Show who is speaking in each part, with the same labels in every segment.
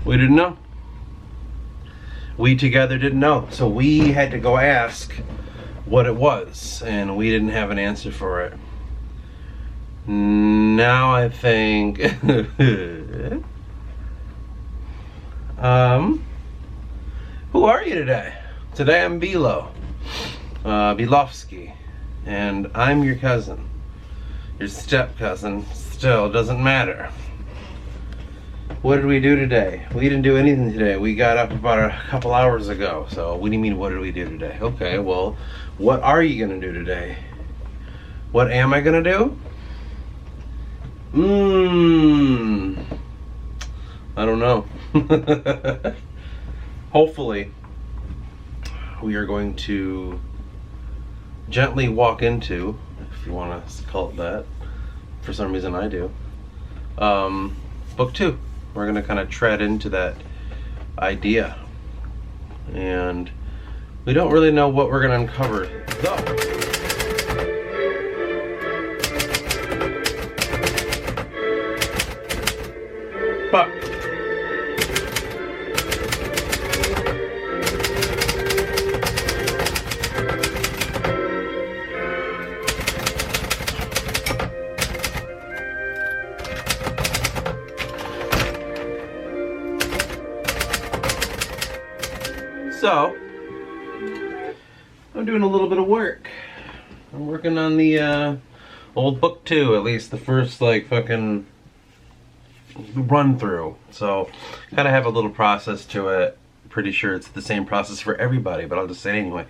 Speaker 1: We didn't know. We together didn't know. So we had to go ask what it was, and we didn't have an answer for it. Now I think who are you today? Today I'm Bilo Bilovsky, and I'm your cousin, your step cousin. Still doesn't matter. What did we do today? We didn't do anything today. We got up about a couple hours ago. So what do you mean, what did we do today? Okay, well, what are you gonna do today? What am I gonna do? I don't know. Hopefully we are going to gently walk into, if you want to call it that, for some reason I do, book 2. We're going to kind of tread into that idea, and we don't really know what we're going to uncover though. But so I'm doing a little bit of work. I'm working on the old book 2, at least the first like fucking run through. So kind of have a little process to it. Pretty sure it's the same process for everybody, but I'll just say it anyway.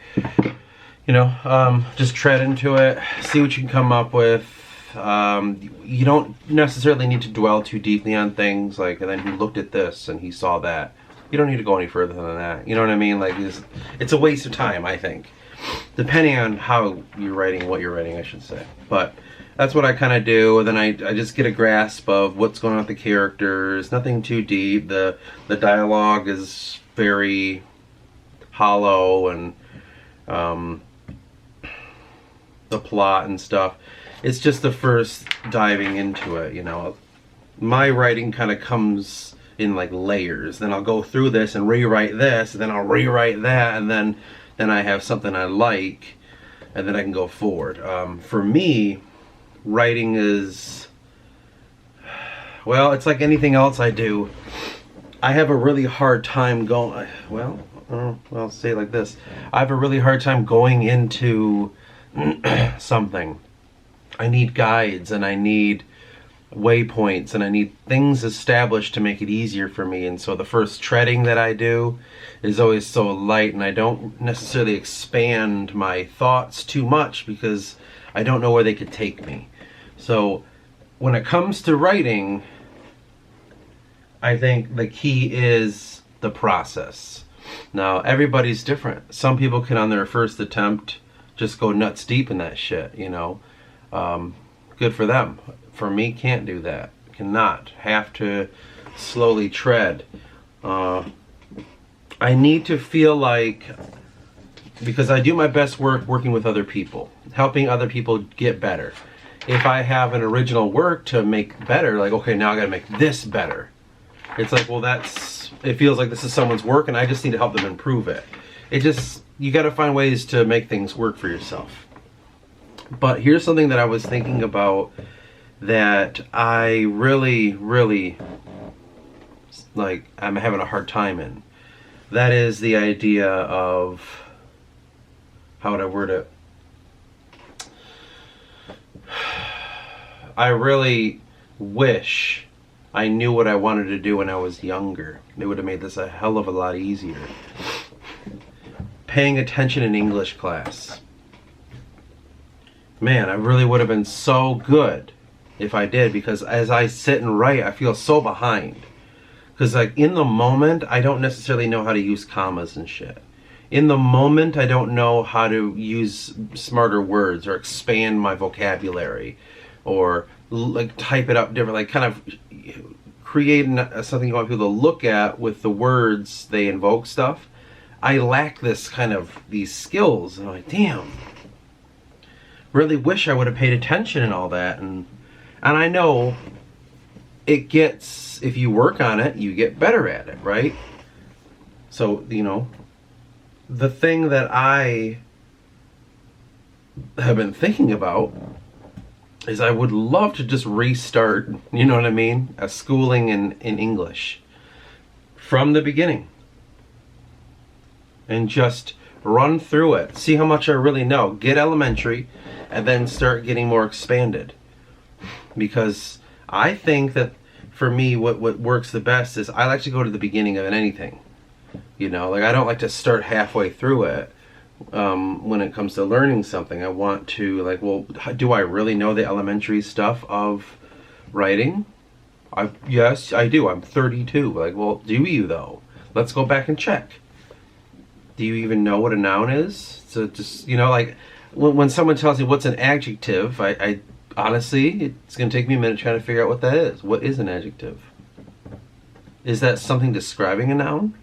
Speaker 1: You know, just tread into it, see what you can come up with. You don't necessarily need to dwell too deeply on things like, and then he looked at this and he saw that. You don't need to go any further than that. You know what I mean? Like, it's a waste of time, I think, depending on how you're writing, what you're writing, I should say. But that's what I kind of do. And then I just get a grasp of what's going on with the characters. Nothing too deep. The dialogue is very hollow, and the plot and stuff. It's just the first diving into it, you know. My writing kind of comes in like layers. Then I'll go through this and rewrite this, and then I'll rewrite that, and then I have something I like, and then I can go forward. For me, writing is, well, it's like anything else I do. I have a really hard time going, well, I'll say it like this. I have a really hard time going into something. I need guides, and I need waypoints, and I need things established to make it easier for me. And so the first treading that I do is always so light, and I don't necessarily expand my thoughts too much because I don't know where they could take me. So when it comes to writing, I think the key is the process. Now, everybody's different. Some people can, on their first attempt, just go nuts deep in that shit, you know. Good for them. For me, can't do that. Cannot. Have to slowly tread. I need to feel like, because I do my best work working with other people, helping other people get better. If I have an original work to make better, like, okay, now I gotta make this better. It's like, well, it feels like this is someone's work and I just need to help them improve it. You gotta find ways to make things work for yourself. But here's something that I was thinking about that I really, really, like, I'm having a hard time in. That is the idea of, how would I word it? I really wish I knew what I wanted to do when I was younger. It would have made this a hell of a lot easier. Paying attention in English class. Man, I really would have been so good if I did, because as I sit and write, I feel so behind. Because like in the moment, I don't necessarily know how to use commas and shit. In the moment, I don't know how to use smarter words or expand my vocabulary or like type it up different, like kind of create something you want people to look at with the words they invoke stuff. I lack these skills, and I'm like, damn. Really wish I would have paid attention and all that, and I know it gets, if you work on it, you get better at it, right? So, you know, the thing that I have been thinking about is I would love to just restart, you know what I mean, a schooling in English from the beginning and just run through it, see how much I really know, get elementary, and then start getting more expanded. Because I think that for me, what works the best is I like to go to the beginning of anything. You know, like I don't like to start halfway through it. When it comes to learning something, I want to, like, well, do I really know the elementary stuff of writing? Yes, I do. I'm 32. Like, well, do you though? Let's go back and check. Do you even know what a noun is? So just, you know, like when someone tells me what's an adjective, I honestly, it's going to take me a minute trying to figure out what that is. What is an adjective? Is that something describing a noun?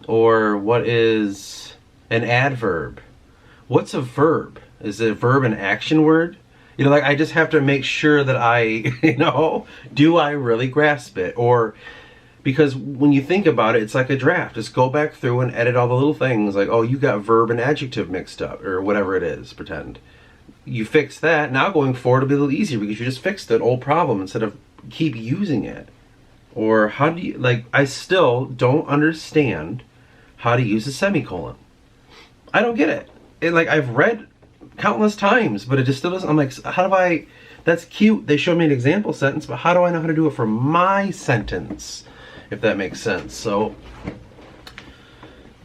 Speaker 1: Or what is an adverb? What's a verb? Is a verb an action word? You know, like I just have to make sure that I, you know, do I really grasp it? Or, because when you think about it, it's like a draft. Just go back through and edit all the little things like, oh, you got verb and adjective mixed up, or whatever it is, pretend. You fix that, now going forward it'll be a little easier because you just fixed an old problem instead of keep using it. Or how do you, like, I still don't understand how to use a semicolon. I don't get it. Like, I've read countless times, but it just still doesn't, I'm like, how do I, that's cute, they showed me an example sentence, but how do I know how to do it for my sentence? If that makes sense. So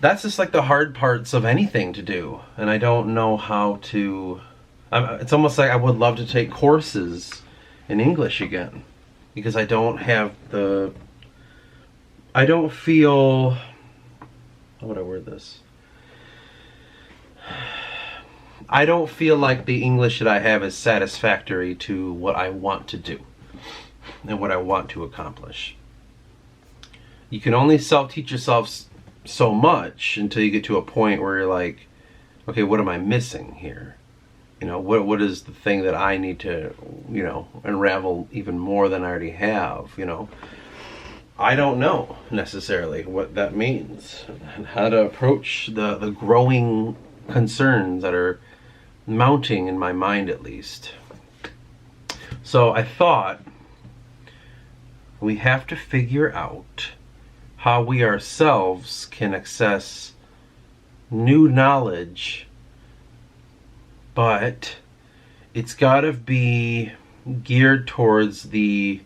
Speaker 1: that's just like the hard parts of anything to do, and I don't know how to. It's almost like I would love to take courses in English again, because I don't have the. I don't feel. How would I word this? I don't feel like the English that I have is satisfactory to what I want to do and what I want to accomplish. You can only self-teach yourself so much until you get to a point where you're like, okay, what am I missing here? You know, what is the thing that I need to, you know, unravel even more than I already have, you know? I don't know necessarily what that means and how to approach the growing concerns that are mounting in my mind, at least. So I thought we have to figure out how we ourselves can access new knowledge, but it's got to be geared towards the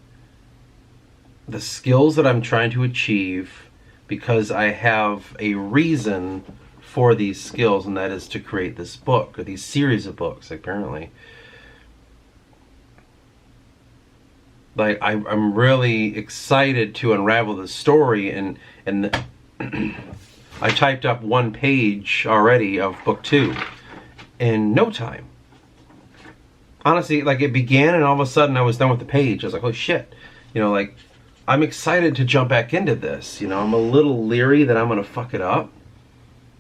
Speaker 1: skills that I'm trying to achieve, because I have a reason for these skills, and that is to create this book, or these series of books, apparently. Like, I'm really excited to unravel the story, and I typed up 1 page already of book 2 in no time. Honestly, like, it began and all of a sudden I was done with the page. I was like, oh shit. You know, like, I'm excited to jump back into this. You know, I'm a little leery that I'm gonna fuck it up.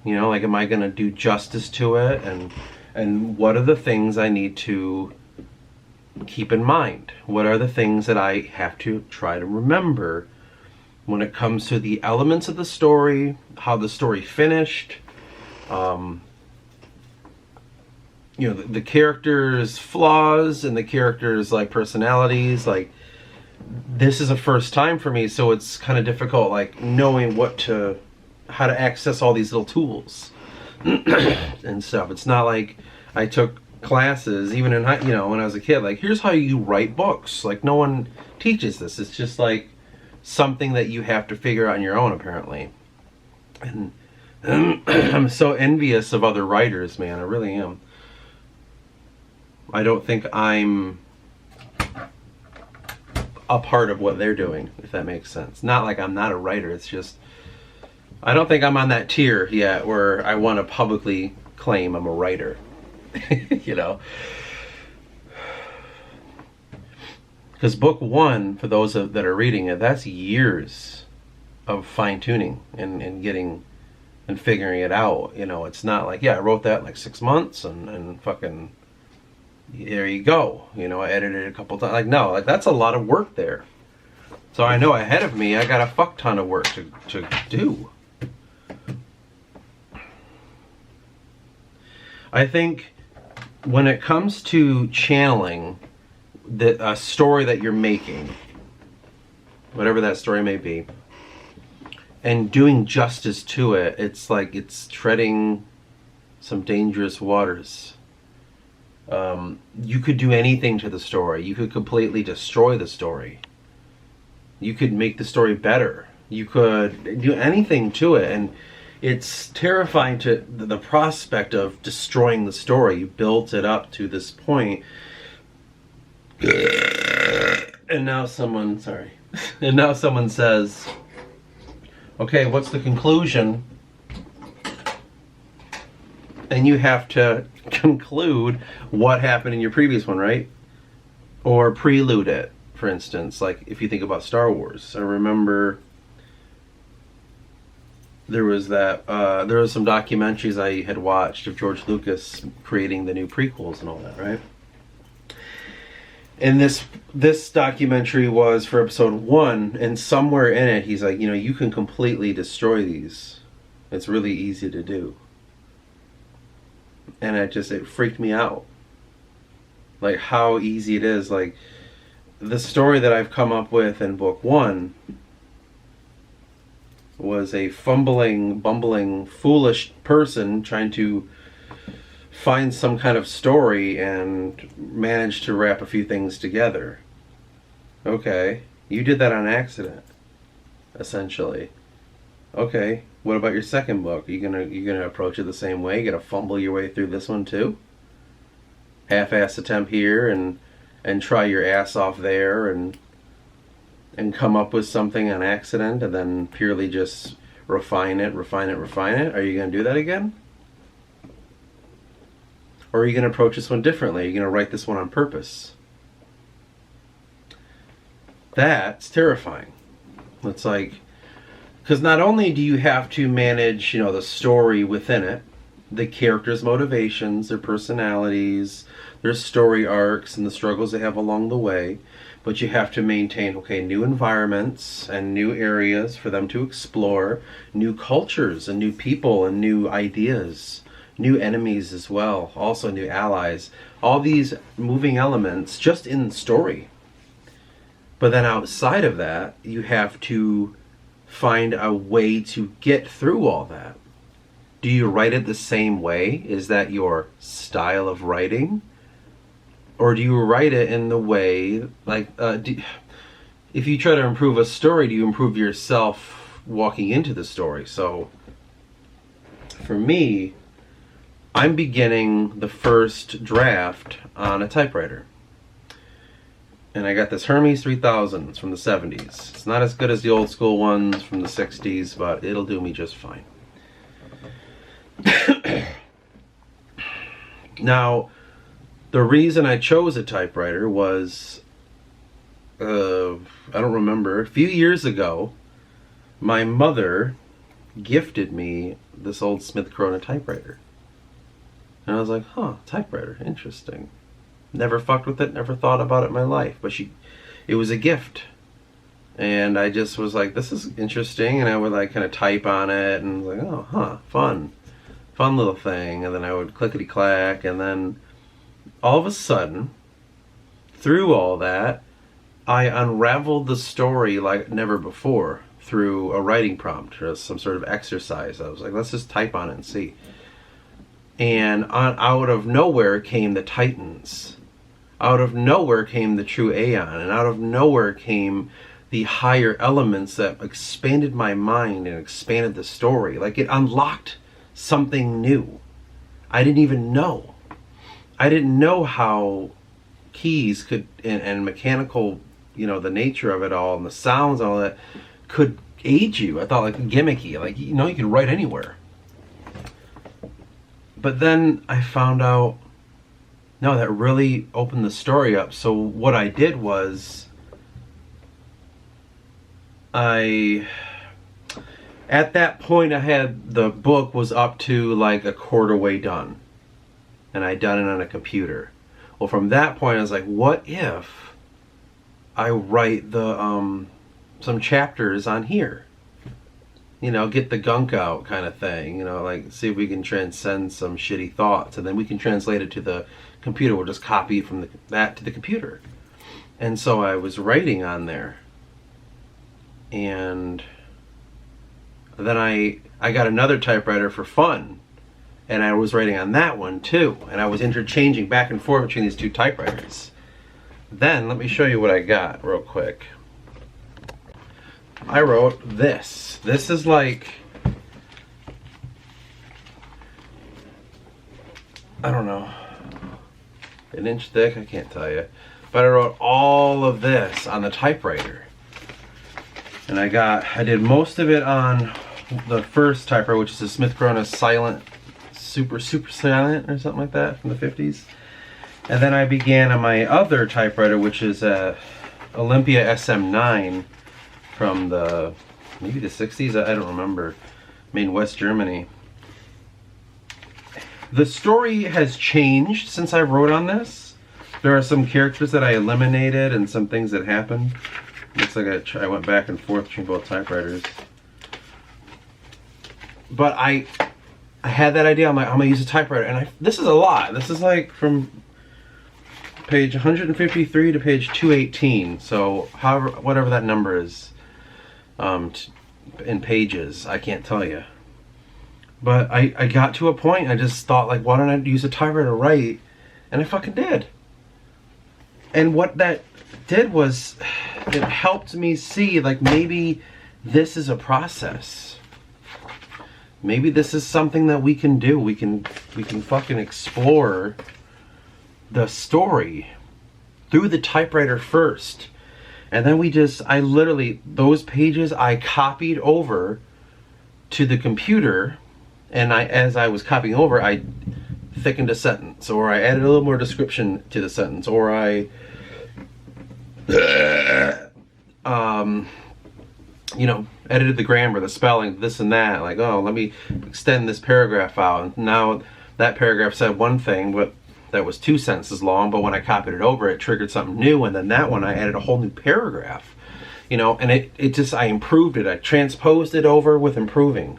Speaker 1: You know, like, am I gonna do justice to it? And what are the things I need to keep in mind? What are the things that I have to try to remember when it comes to the elements of the story, how the story finished, you know, the characters' flaws and the characters' like personalities. Like, this is a first time for me, so it's kind of difficult, like, knowing how to access all these little tools and stuff. It's not like I took classes even in you know, when I was a kid, like, here's how you write books. Like, no one teaches this. It's just like something that you have to figure out on your own, apparently. And I'm so envious of other writers, man. I really am. I don't think I'm a part of what they're doing, if that makes sense. Not like I'm not a writer, it's just I don't think I'm on that tier yet where I want to publicly claim I'm a writer. You know, because book 1, for those that are reading it, that's years of fine-tuning and getting and figuring it out. You know, it's not like, yeah, I wrote that in like 6 months and fucking there you go. You know, I edited it a couple times. Like, no, like, that's a lot of work there. So I know ahead of me, I got a fuck ton of work to do. I think when it comes to channeling a story that you're making, whatever that story may be, and doing justice to it, it's like it's treading some dangerous waters. You could do anything to the story. You could completely destroy the story. You could make the story better. You could do anything to it, and it's terrifying to the prospect of destroying the story. You built it up to this point, and now someone says, okay, what's the conclusion? And you have to conclude what happened in your previous one, right? Or prelude it, for instance. Like if you think about Star Wars, I remember there was some documentaries I had watched of George Lucas creating the new prequels and all that, right? And this documentary was for episode 1, and somewhere in it he's like, you can completely destroy these. It's really easy to do. And it freaked me out. Like how easy it is. Like the story that I've come up with in book 1 was a fumbling, bumbling, foolish person trying to find some kind of story and manage to wrap a few things together. Okay, you did that on accident, essentially. Okay, what about your second book? Are you gonna approach it the same way? You gonna fumble your way through this one too? Half-ass attempt here and try your ass off there and come up with something on accident and then purely just refine it? Are you gonna do that again? Or are you gonna approach this one differently? Are you gonna write this one on purpose? That's terrifying. It's like, because not only do you have to manage, the story within it, the characters' motivations, their personalities, their story arcs, and the struggles they have along the way, but you have to maintain, new environments and new areas for them to explore, new cultures and new people and new ideas, new enemies as well, also new allies. All these moving elements just in the story. But then outside of that, you have to find a way to get through all that. Do you write it the same way? Is that your style of writing? Or do you write it in the way, if you try to improve a story, do you improve yourself walking into the story? So, for me, I'm beginning the first draft on a typewriter. And I got this Hermes 3000 from the 70s. It's not as good as the old school ones from the 60s, but it'll do me just fine. Now, the reason I chose a typewriter was, I don't remember, a few years ago, my mother gifted me this old Smith Corona typewriter. And I was like, typewriter, interesting. Never fucked with it, never thought about it in my life, but it was a gift. And I just was like, this is interesting, and I would kind of type on it, and was like, fun little thing. And then I would clickety clack, and then all of a sudden, through all that, I unraveled the story like never before through a writing prompt or some sort of exercise. I was like, let's just type on it and see. And out of nowhere came the Titans. Out of nowhere came the true Aeon, and out of nowhere came the higher elements that expanded my mind and expanded the story. Like it unlocked something new. I didn't even know. I didn't know how keys could, and mechanical, the nature of it all, and the sounds and all that, could aid you. I thought like gimmicky, you could write anywhere. But then I found out, no, that really opened the story up. So what I did was, at that point the book was up to like a quarter way done. And I'd done it on a computer. Well, from that point I was like, what if I write the some chapters on here. You know, get the gunk out kind of thing. You know, like see if we can transcend some shitty thoughts, and then we can translate it to the computer. We'll just copy it from that to the computer. And so I was writing on there, and then I got another typewriter for fun, and I was writing on that one too, and I was interchanging back and forth between these two typewriters. Then let me show you what I got real quick. I wrote this. This is like, I don't know, an inch thick, I can't tell you. But I wrote all of this on the typewriter. And I did most of it on the first typewriter, which is a Smith Corona Silent, super silent or something like that from the 50s. And then I began on my other typewriter, which is a Olympia SM9 from maybe the 60s, I don't remember, made in West Germany. The story has changed since I wrote on this. There are some characters that I eliminated and some things that happened. Looks like I went back and forth between both typewriters. But I had that idea, I'm like, I'm gonna use a typewriter, and this is a lot. This is like from page 153 to page 218, so whatever that number is in pages, I can't tell you. But I got to a point, I just thought, like, why don't I use a typewriter to write? And I fucking did. And what that did was, it helped me see, like, maybe this is a process. Maybe this is something that we can do. We can fucking explore the story through the typewriter first. And then I literally, those pages I copied over to the computer, and as I was copying over, I thickened a sentence, or I added a little more description to the sentence, or I you know, edited the grammar, the spelling, this and that, like, oh, let me extend this paragraph out. And now that paragraph said one thing, but that was 2 sentences long, but when I copied it over, it triggered something new, and then that one I added a whole new paragraph, you know, and I improved it. I transposed it over with improving.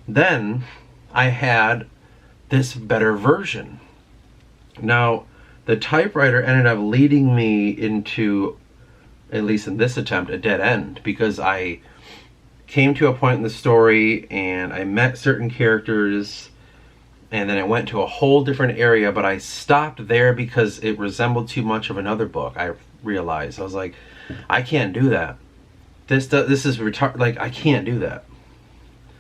Speaker 1: Then I had this better version. Now, the typewriter ended up leading me into, at least in this attempt, a dead end, because I came to a point in the story and I met certain characters, and then it went to a whole different area, but I stopped there because it resembled too much of another book. I realized, I was like, I can't do that. This is retarded. Like, I can't do that.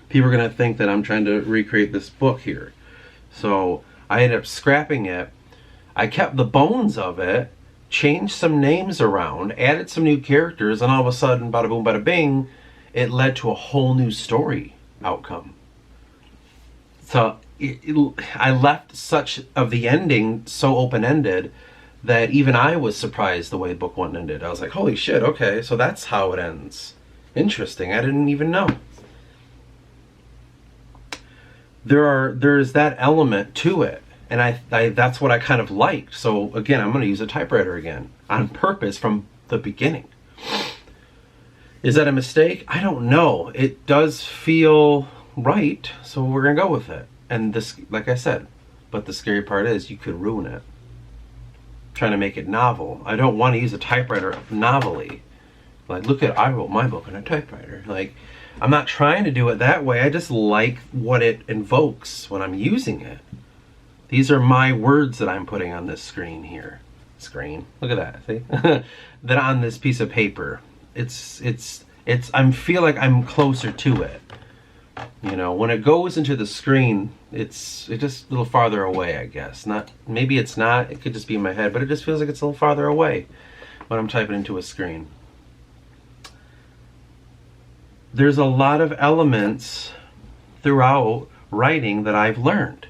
Speaker 1: People are gonna think that I'm trying to recreate this book here. So I ended up scrapping it. I kept the bones of it, changed some names around, added some new characters, and all of a sudden, bada boom, bada bing, it led to a whole new story outcome. So I left such of the ending so open-ended that even I was surprised the way book one ended. I was like, holy shit, okay, so that's how it ends. Interesting, I didn't even know. There's that element to it, and I that's what I kind of liked. So again, I'm going to use a typewriter again on purpose from the beginning. Is that a mistake? I don't know. It does feel right, so we're going to go with it. And this, like I said, but the scary part is you could ruin it. Trying to make it novel. I don't want to use a typewriter novelly. Like, look at, I wrote my book on a typewriter. Like, I'm not trying to do it that way. I just like what it invokes when I'm using it. These are my words that I'm putting on this screen here. Screen. Look at that. See? That on this piece of paper. I feel like I'm closer to it. You know, when it goes into the screen, it's just a little farther away, I guess. Maybe it's not. It could just be in my head, but it just feels like it's a little farther away when I'm typing into a screen. There's a lot of elements throughout writing that I've learned.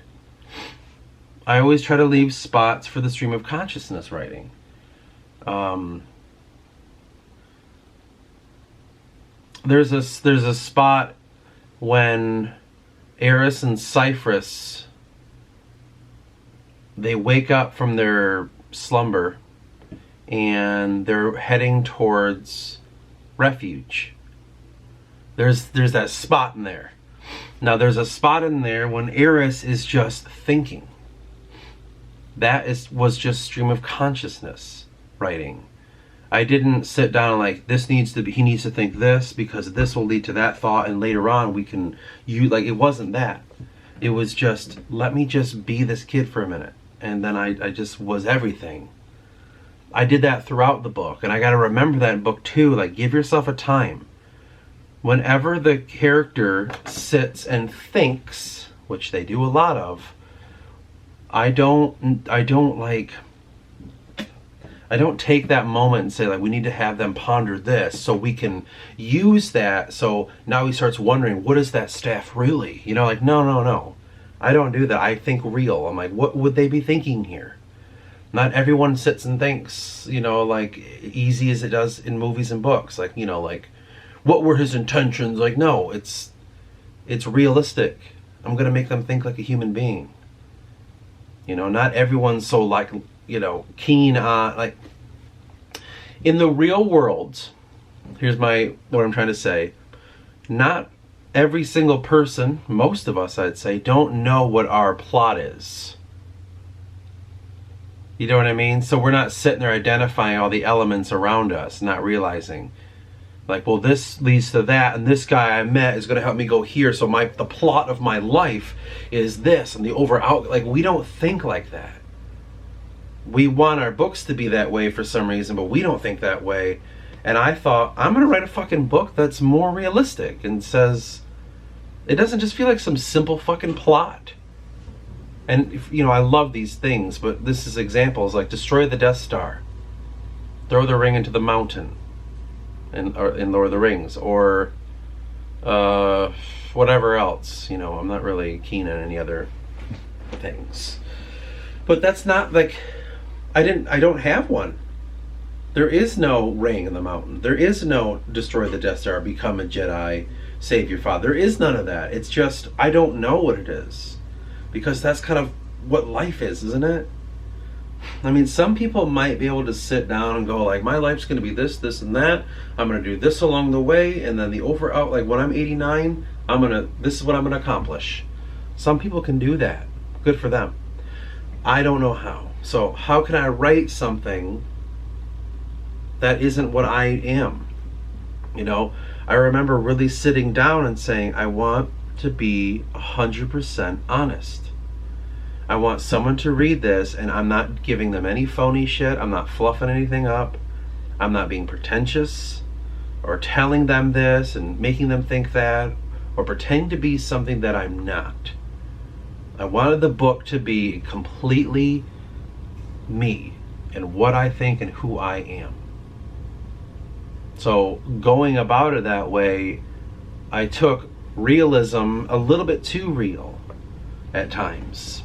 Speaker 1: I always try to leave spots for the stream of consciousness writing. There's a spot when Eris and Cyphrus, they wake up from their slumber and they're heading towards refuge. There's that spot in there. Now there's a spot in there when Eris is just thinking. Was just stream of consciousness writing. I didn't sit down and like, he needs to think this because this will lead to that thought, and later on it wasn't that. It was just, let me just be this kid for a minute. And then I just was everything. I did that throughout the book, and I got to remember that in book 2, like, give yourself a time. Whenever the character sits and thinks, which they do a lot of, I don't take that moment and say, like, we need to have them ponder this so we can use that. So now he starts wondering, what is that staff really? You know, like, no. I don't do that. I think real. I'm like, what would they be thinking here? Not everyone sits and thinks, you know, like, easy as it does in movies and books. Like, you know, like, what were his intentions? Like, no, it's realistic. I'm going to make them think like a human being. You know, not everyone's so, like, you know, keen on, like, in the real world, here's what I'm trying to say, not every single person, most of us, I'd say, don't know what our plot is. You know what I mean? So we're not sitting there identifying all the elements around us, not realizing, like, well, this leads to that, and this guy I met is going to help me go here, so the plot of my life is this, and like, we don't think like that. We want our books to be that way for some reason, but we don't think that way. And I thought, I'm going to write a fucking book that's more realistic and says, it doesn't just feel like some simple fucking plot. And, you know, I love these things, but this is examples like destroy the Death Star, throw the ring into the mountain in Lord of the Rings, or whatever else. You know, I'm not really keen on any other things. But that's not like, I don't have one. There is no ring in the mountain. There is no destroy the Death Star, become a Jedi, save your father. There is none of that. It's just, I don't know what it is. Because that's kind of what life is, isn't it? I mean, some people might be able to sit down and go, like, my life's going to be this, this, and that. I'm going to do this along the way, and then like, when I'm 89, this is what I'm going to accomplish. Some people can do that. Good for them. I don't know how. So how can I write something that isn't what I am? You know, I remember really sitting down and saying, I want to be 100% honest. I want someone to read this, and I'm not giving them any phony shit. I'm not fluffing anything up. I'm not being pretentious or telling them this and making them think that or pretending to be something that I'm not. I wanted the book to be completely me and what I think and who I am. So going about it that way, I took realism a little bit too real at times.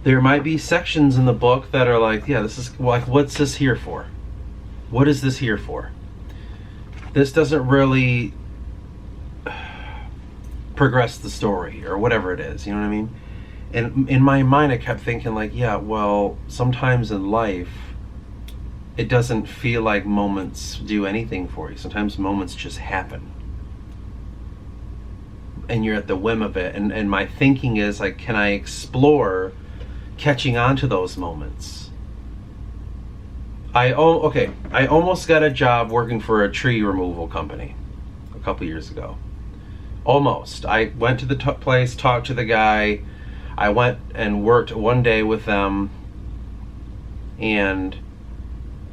Speaker 1: There might be sections in the book that are like, yeah, this is like, what's this here for? What is this here for? This doesn't really progress the story or whatever it is, you know what I mean? And in my mind I kept thinking, like, yeah, well, sometimes in life it doesn't feel like moments do anything for you. Sometimes moments just happen and you're at the whim of it. And my thinking is, like, can I explore catching on to those moments? I almost got a job working for a tree removal company a couple years ago. Almost. I went to the place, talked to the guy. I went and worked one day with them, and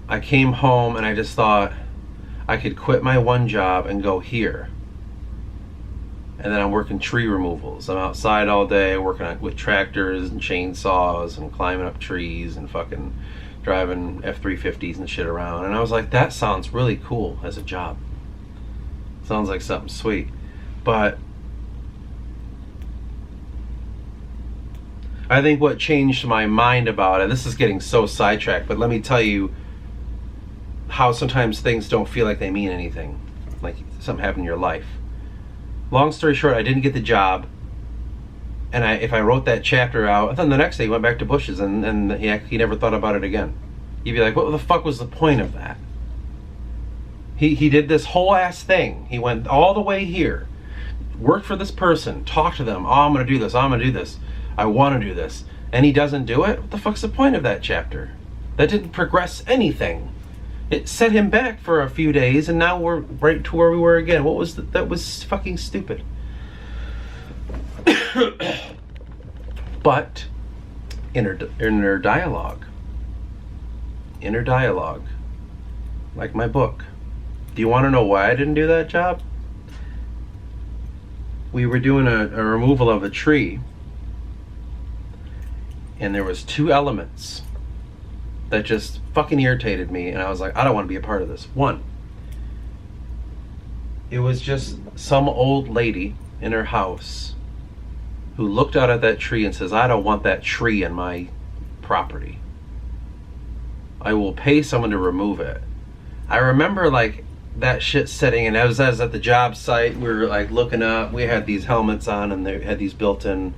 Speaker 1: I came home and I just thought I could quit my one job and go here. And then I'm working tree removals. I'm outside all day working with tractors and chainsaws and climbing up trees and fucking driving F-350s and shit around. And I was like, that sounds really cool as a job. Sounds like something sweet. But I think what changed my mind about it, this is getting so sidetracked, but let me tell you how sometimes things don't feel like they mean anything. Like something happened in your life. Long story short, I didn't get the job, and if I wrote that chapter out, then the next day he went back to Bush's, and he never thought about it again. You'd be like, what the fuck was the point of that? He did this whole ass thing. He went all the way here, worked for this person, talked to them. Oh, I'm gonna do this. I'm gonna do this. I want to do this, and he doesn't do it. What the fuck's the point of that chapter? That didn't progress anything. It set him back for a few days, and now we're right to where we were again. What was that? Was fucking stupid. But inner dialogue, like my book. Do you want to know why I didn't do that job? We were doing a removal of a tree, and there was 2 elements that just fucking irritated me, and I was like, I don't want to be a part of this. One, it was just some old lady in her house who looked out at that tree and says, I don't want that tree in my property. I will pay someone to remove it. I remember like that shit setting, and I was at the job site, we were like looking up, we had these helmets on, and they had these built-in,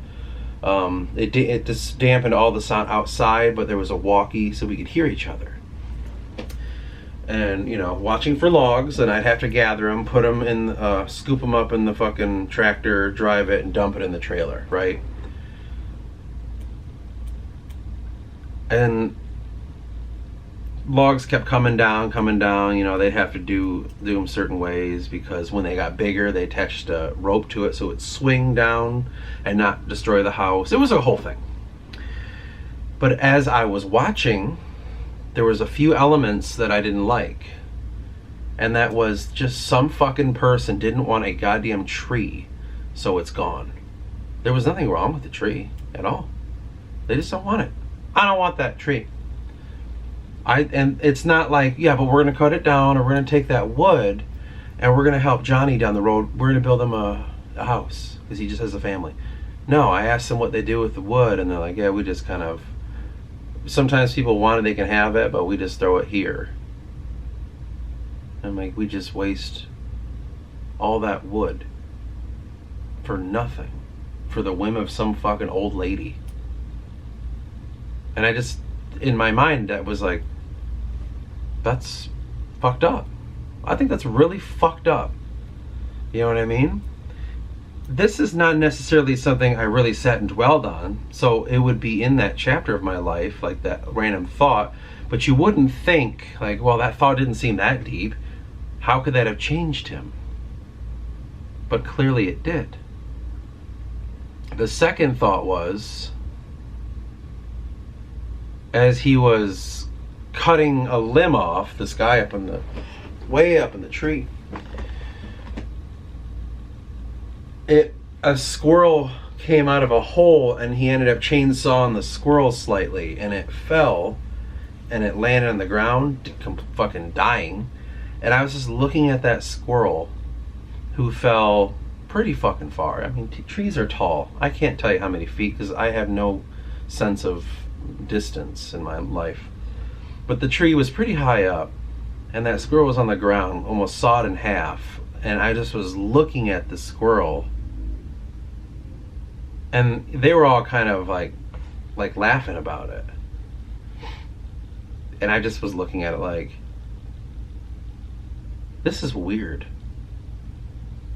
Speaker 1: it just dampened all the sound outside, but there was a walkie so we could hear each other. And, you know, watching for logs, and I'd have to gather them, put them in, scoop them up in the fucking tractor, drive it, and dump it in the trailer, right? And logs kept coming down, you know, they'd have to do them certain ways, because when they got bigger, they attached a rope to it so it'd swing down and not destroy the house. It was a whole thing. But as I was watching, there was a few elements that I didn't like. And that was just some fucking person didn't want a goddamn tree, so it's gone. There was nothing wrong with the tree at all. They just don't want it. I don't want that tree. And it's not like, yeah, but we're gonna cut it down, or we're gonna take that wood and we're gonna help Johnny down the road. We're gonna build him a house because he just has a family. No, I asked them what they do with the wood, and they're like, yeah, we just kind of, sometimes people want it, they can have it, but we just throw it here. I'm like, we just waste all that wood for nothing, for the whim of some fucking old lady. And I just, in my mind, that was like, that's fucked up. I think that's really fucked up. You know what I mean? This is not necessarily something I really sat and dwelled on, so it would be in that chapter of my life, like that random thought, but you wouldn't think, like, well, that thought didn't seem that deep. How could that have changed him? But clearly it did. The second thought was, as he was cutting a limb off, this guy up in the, way up in the tree, a squirrel came out of a hole, and he ended up chainsawing the squirrel slightly, and it fell, and it landed on the ground, fucking dying. And I was just looking at that squirrel, who fell pretty fucking far. I mean, trees are tall. I can't tell you how many feet, because I have no sense of distance in my life. But the tree was pretty high up, and that squirrel was on the ground, almost sawed in half. And I just was looking at the squirrel, and they were all kind of like laughing about it. And I just was looking at it like, this is weird.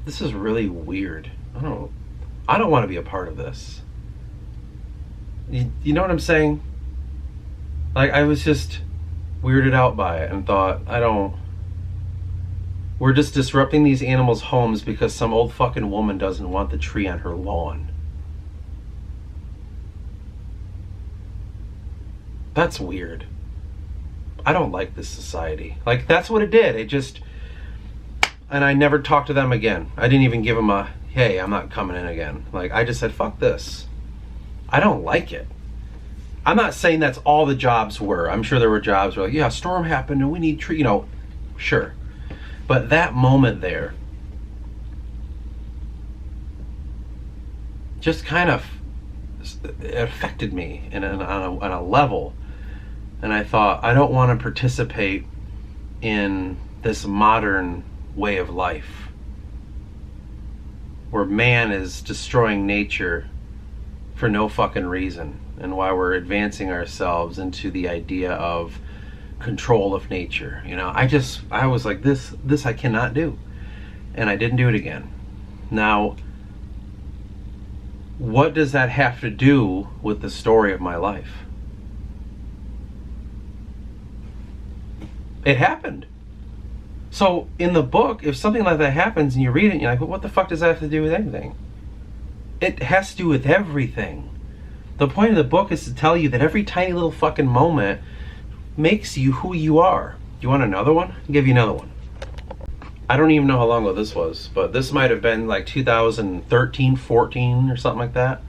Speaker 1: This is really weird. I don't want to be a part of this. You know what I'm saying? Like, I was just weirded out by it and thought, we're just disrupting these animals' homes because some old fucking woman doesn't want the tree on her lawn. That's weird. I don't like this society. Like, that's what it did. It just, and I never talked to them again. I didn't even give them a, hey, I'm not coming in again. Like, I just said, fuck this. I don't like it. I'm not saying that's all the jobs were. I'm sure there were jobs where like, yeah, storm happened and we need tree, you know, sure. But that moment there just kind of affected me on a level. And I thought, I don't want to participate in this modern way of life where man is destroying nature for no fucking reason, and why we're advancing ourselves into the idea of control of nature. You know, I was like, this I cannot do. And I didn't do it again. Now, what does that have to do with the story of my life? It happened. So in the book, if something like that happens and you read it and you're like, well, what the fuck does that have to do with anything? It has to do with everything. The point of the book is to tell you that every tiny little fucking moment makes you who you are. Do you want another one? I'll give you another one. I don't even know how long ago this was, but this might have been like 2013, 14 or something like that.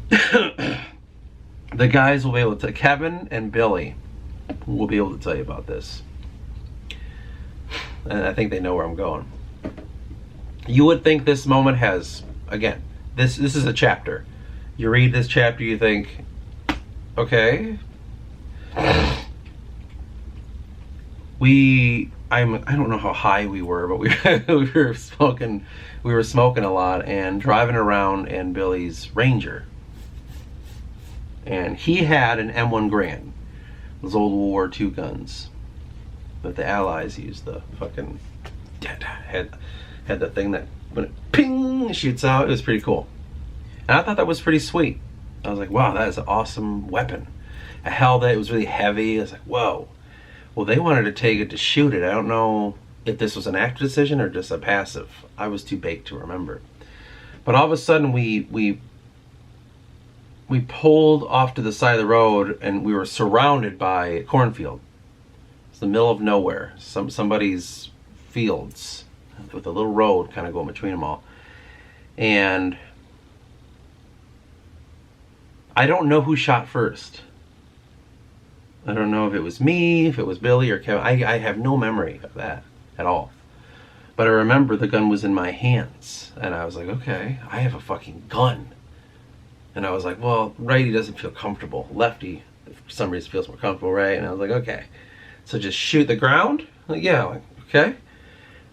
Speaker 1: The guys will be able to, Kevin and Billy will be able to tell you about this. And I think they know where I'm going. You would think this moment has, again, this is a chapter. You read this chapter, you think, okay. I don't know how high we were, but we were smoking a lot and driving around in Billy's Ranger. And he had an M1 Garand, those old World War II guns that the Allies used. The fucking had the thing that when it ping shoots out. It was pretty cool, and I thought that was pretty sweet. I was like, wow, that is an awesome weapon. I held it. It was really heavy. I was like, whoa. Well, they wanted to take it to shoot it. I don't know if this was an active decision or just a passive. I was too baked to remember. But all of a sudden, we pulled off to the side of the road, and we were surrounded by a cornfield. It's the middle of nowhere, somebody's fields, with a little road kind of going between them all. And I don't know who shot first. I don't know if it was me, if it was Billy or Kevin. I have no memory of that at all. But I remember the gun was in my hands. And I was like, okay, I have a fucking gun. And I was like, well, righty doesn't feel comfortable. Lefty, for some reason, feels more comfortable, right? And I was like, okay. So just shoot the ground? Like, yeah, like, okay.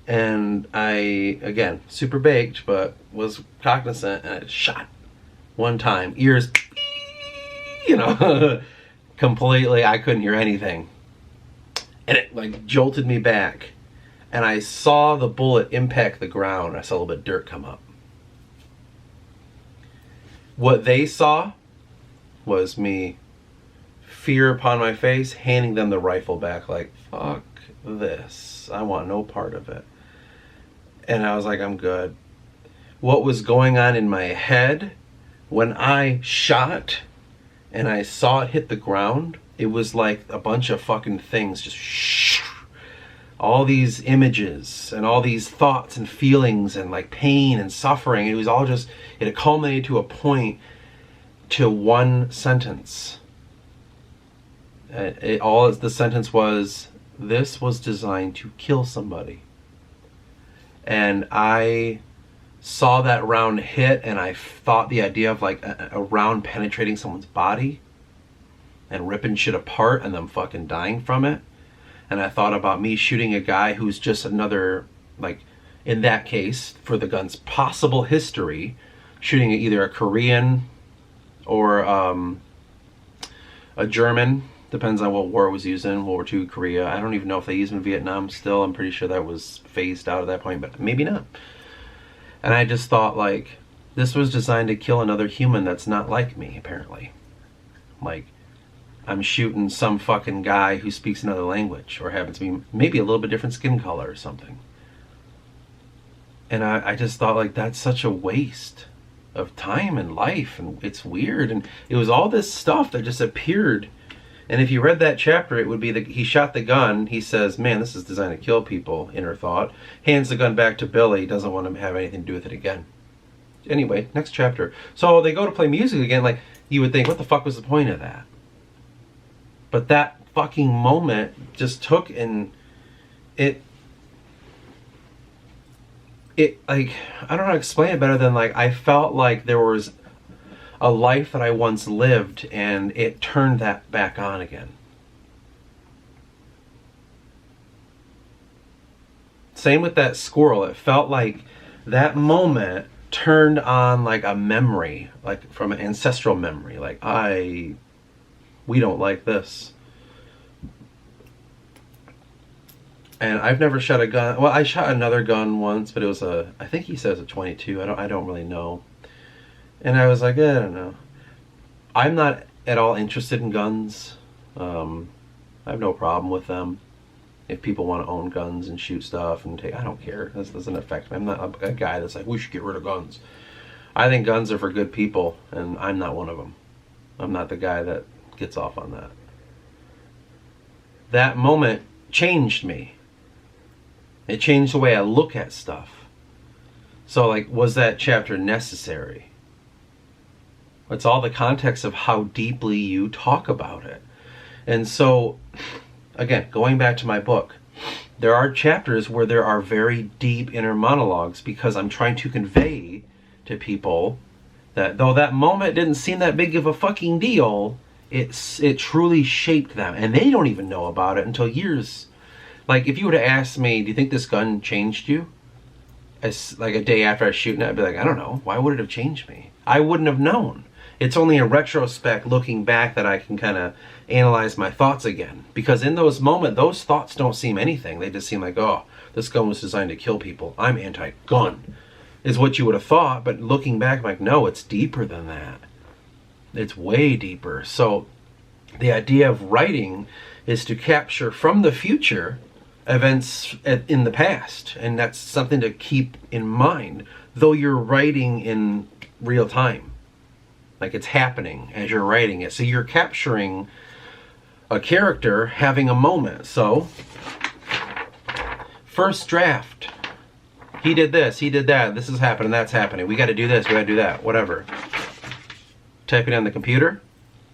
Speaker 1: And I, again, super baked, but was cognizant, and it shot one time. Ears, you know, completely, I couldn't hear anything. And it like jolted me back. And I saw the bullet impact the ground. I saw a little bit of dirt come up. What they saw was me, fear upon my face, handing them the rifle back like, fuck this. I want no part of it. And I was like, I'm good. What was going on in my head when I shot and I saw it hit the ground, it was like a bunch of fucking things just all these images and all these thoughts and feelings and like pain and suffering. It was all just, it had culminated to a point, to one sentence. All the sentence was, this was designed to kill somebody. And I saw that round hit, and I thought the idea of like a round penetrating someone's body and ripping shit apart and them fucking dying from it. And I thought about me shooting a guy who's just another, like, in that case, for the gun's possible history, shooting either a Korean or a German, depends on what war was used in, World War II, Korea. I don't even know if they used in Vietnam still. I'm pretty sure that was phased out at that point, but maybe not. And I just thought, like, this was designed to kill another human that's not like me, apparently. Like, I'm shooting some fucking guy who speaks another language or happens to be maybe a little bit different skin color or something. And I just thought, like, that's such a waste of time and life, and it's weird. And it was all this stuff that just appeared. And if you read that chapter, it would be that he shot the gun. He says, man, this is designed to kill people, inner thought. Hands the gun back to Billy, doesn't want to have anything to do with it again. Anyway, next chapter. So they go to play music again. Like, you would think, what the fuck was the point of that? But that fucking moment just took, and it like, I don't know how to explain it better than, like, I felt like there was a life that I once lived, and it turned that back on again. Same with that squirrel. It felt like that moment turned on like a memory, like from an ancestral memory. Like, we don't like this. And I've never shot a gun. Well, I shot another gun once, but it was I think he says a 22. I don't really know. And I was like, I don't know. I'm not at all interested in guns. I have no problem with them. If people want to own guns and shoot stuff and take, I don't care. This doesn't affect me. I'm not a guy that's like, we should get rid of guns. I think guns are for good people, and I'm not one of them. I'm not the guy that gets off on that. That moment changed me. It changed the way I look at stuff. So, like, was that chapter necessary? It's all the context of how deeply you talk about it. And so, again, going back to my book, there are chapters where there are very deep inner monologues because I'm trying to convey to people that though that moment didn't seem that big of a fucking deal, it truly shaped them. And they don't even know about it until years. Like, if you would have asked me, do you think this gun changed you? As like a day after I was shooting it, I'd be like, I don't know. Why would it have changed me? I wouldn't have known. It's only in retrospect, looking back, that I can kind of analyze my thoughts again. Because in those moments, those thoughts don't seem anything. They just seem like, oh, this gun was designed to kill people. I'm anti-gun, is what you would have thought. But looking back, I'm like, no, it's deeper than that. It's way deeper. So the idea of writing is to capture from the future events in the past. And that's something to keep in mind, though you're writing in real time. Like, it's happening as you're writing it. So you're capturing a character having a moment. So, first draft. He did this, he did that, this is happening, that's happening. We got to do this, we got to do that, whatever. Typing on the computer,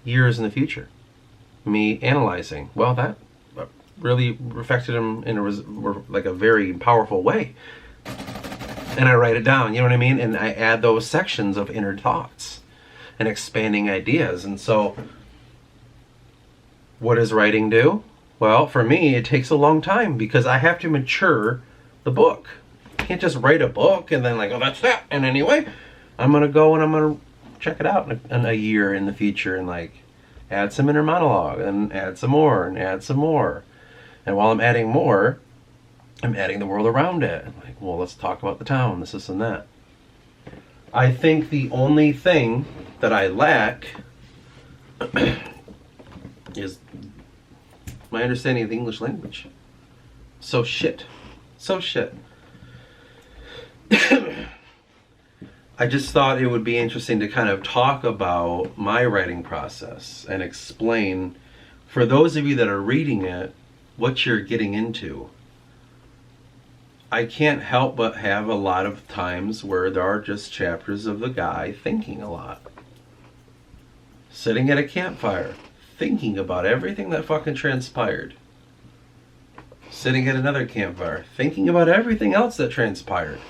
Speaker 1: years in the future. Me analyzing. Well, that really affected him in a very powerful way. And I write it down, you know what I mean? And I add those sections of inner thoughts and expanding ideas. And so, what does writing do? Well, for me, it takes a long time because I have to mature the book. I can't just write a book and then like, oh, that's that. And anyway, I'm going to go and I'm going to check it out in a year in the future and like add some inner monologue and add some more and add some more. And while I'm adding more, I'm adding the world around it. I'm like, well, let's talk about the town, this and that. I think the only thing that I lack is my understanding of the English language. So shit. I just thought it would be interesting to kind of talk about my writing process and explain, for those of you that are reading it, what you're getting into. I can't help but have a lot of times where there are just chapters of the guy thinking a lot. Sitting at a campfire, thinking about everything that fucking transpired. Sitting at another campfire, thinking about everything else that transpired.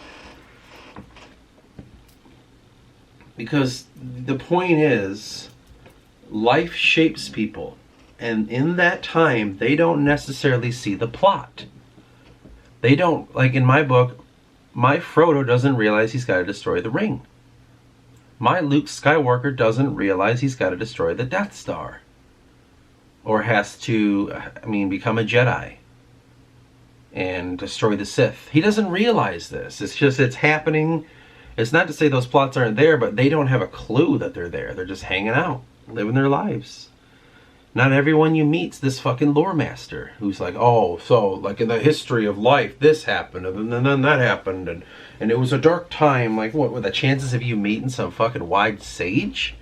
Speaker 1: Because the point is, life shapes people. And in that time, they don't necessarily see the plot. They don't, like in my book, my Frodo doesn't realize he's got to destroy the ring. My Luke Skywalker doesn't realize he's got to destroy the Death Star. Or has to, become a Jedi. And destroy the Sith. He doesn't realize this. It's just, it's happening. It's not to say those plots aren't there, but they don't have a clue that they're there. They're just hanging out, living their lives. Not everyone you meet's this fucking lore master who's like, oh, so like in the history of life, this happened, and then that happened, and it was a dark time. Like, what were the chances of you meeting some fucking wise sage?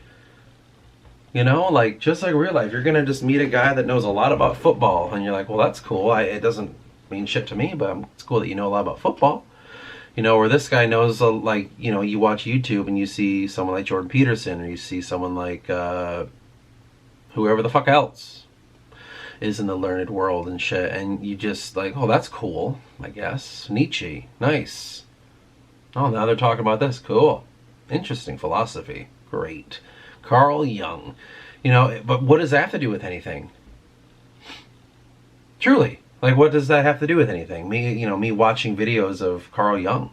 Speaker 1: You know, like, just like real life, you're gonna just meet a guy that knows a lot about football, and you're like, well, that's cool. It doesn't mean shit to me, but it's cool that you know a lot about football. You know, or this guy knows, like, you know, you watch YouTube and you see someone like Jordan Peterson, or you see someone like, whoever the fuck else is in the learned world and shit, and you just like, oh, that's cool, I guess. Nietzsche, nice. Oh, now they're talking about this, cool. Interesting philosophy, great. Carl Jung, you know, but what does that have to do with anything? Truly, like, what does that have to do with anything? Me watching videos of Carl Jung,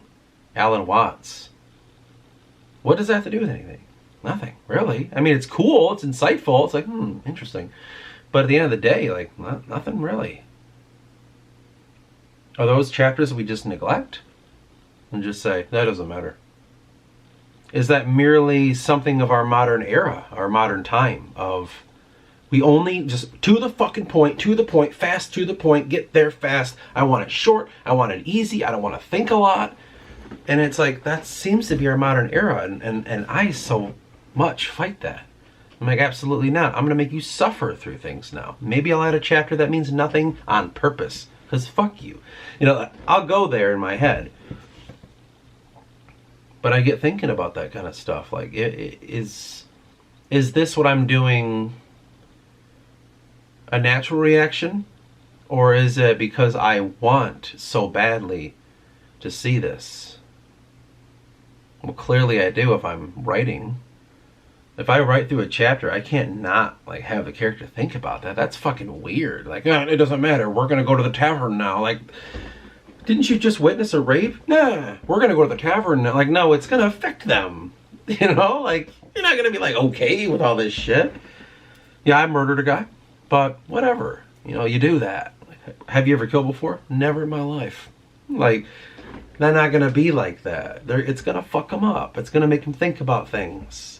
Speaker 1: Alan Watts. What does that have to do with anything? Nothing, really. I mean, it's cool, it's insightful, it's like, interesting. But at the end of the day, like, nothing really. Are those chapters we just neglect and just say, that doesn't matter? Is that merely something of our modern era, our modern time of we only just to the point, fast to the point, get there fast. I want it short. I want it easy. I don't want to think a lot. And it's like, that seems to be our modern era. And I so much fight that. I'm like, absolutely not. I'm going to make you suffer through things now. Maybe I'll add a chapter that means nothing on purpose. Because fuck you. You know, I'll go there in my head. But I get thinking about that kind of stuff. Like, is this what I'm doing a natural reaction? Or is it because I want so badly to see this? Well, clearly I do if I'm writing. If I write through a chapter, I can't not like have the character think about that. That's fucking weird. Like, it doesn't matter. We're gonna go to the tavern now. Like, didn't you just witness a rape? Nah, we're gonna go to the tavern now. Like, no, it's gonna affect them. You know, like, you're not gonna be like okay with all this shit. Yeah, I murdered a guy, but whatever. You know, you do that. Have you ever killed before? Never in my life. Like, they're not gonna be like that. It's gonna fuck them up. It's gonna make them think about things.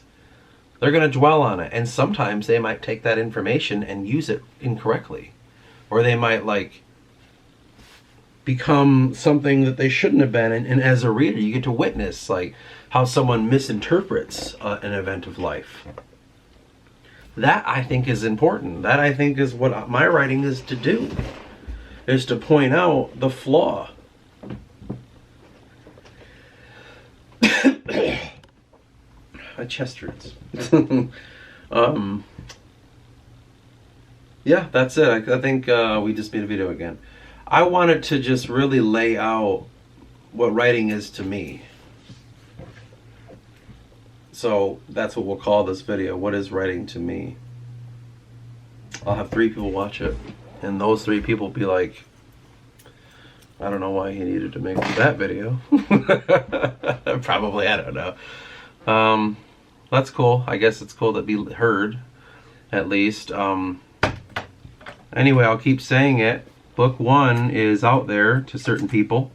Speaker 1: They're gonna dwell on it, and sometimes they might take that information and use it incorrectly, or they might like become something that they shouldn't have been. And as a reader, you get to witness like how someone misinterprets an event of life. That I think is important. That I think is what my writing is to do, is to point out the flaw. My chest hurts. Yeah, that's it. I think we just made a video again. I wanted to just really lay out what writing is to me. So that's what we'll call this video. What is writing to me? I'll have 3 people watch it, and those 3 people will be like, I don't know why he needed to make that video. Probably, I don't know. That's cool. I guess it's cool to be heard, at least. Anyway, I'll keep saying it. Book 1 is out there to certain people.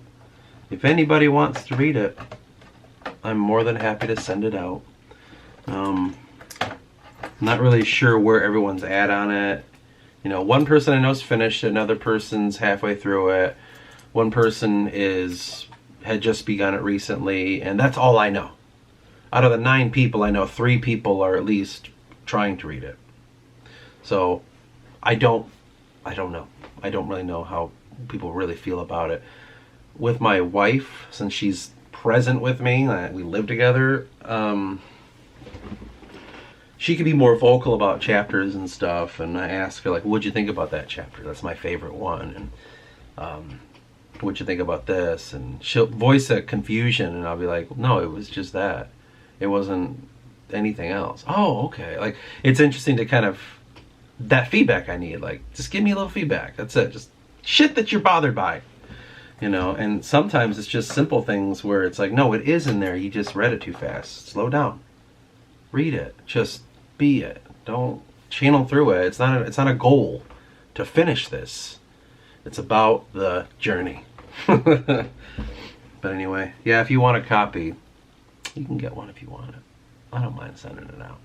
Speaker 1: If anybody wants to read it, I'm more than happy to send it out. Not really sure where everyone's at on it. You know, one person I know is finished, another person's halfway through it. One person had just begun it recently, and that's all I know. Out of the 9 people, I know 3 people are at least trying to read it. So I don't know. I don't really know how people really feel about it. With my wife, since she's present with me, we live together, she could be more vocal about chapters and stuff, and I ask her like, what'd you think about that chapter? That's my favorite one. And what'd you think about this? And she'll voice a confusion, and I'll be like, no, it was just that. It wasn't anything else. Oh, okay. Like, it's interesting to kind of, that feedback I need. Like, just give me a little feedback. That's it. Just shit that you're bothered by. You know, and sometimes it's just simple things where it's like, no, it is in there. You just read it too fast. Slow down. Read it. Just be it. Don't channel through it. It's not a goal to finish this. It's about the journey. But anyway, yeah, if you want a copy, you can get one if you want it. I don't mind sending it out.